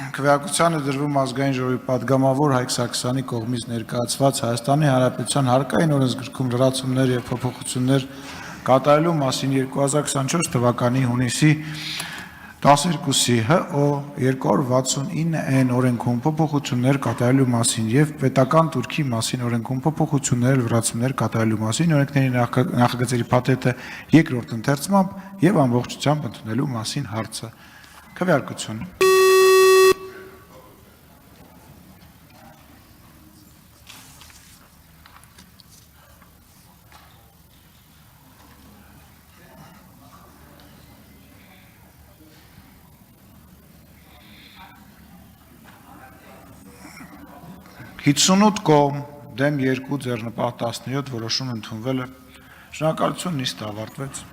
Քվեարկությանը դրվում ազգային ժողովի падգամավոր Հայկ Սարգսյանի կողմից ներկայացված Հայաստանի Հանրապետության հարկային օրենսգրքում լրացումներ եւ փոփոխություններ կատարելու մասին 2024 թվականի հունիսի 12-ի ՀՕ 269-N օրենքում փոփոխություններ կատարելու մասին եւ պետական турքի մասին օրենքում փոփոխություններ լրացումներ կատարելու մասին օրենքների նախագծերի փաթեթը երկրորդ ընթերցմամբ եւ ամբողջությամբ ընդունելու մասին հարցը քվեարկություն Հիցունութ կողմ դեմ 2 ձեռնպահ 17 որոշում ընդունվել է։ Շնորհակալություն, նիստը ավարտվեց։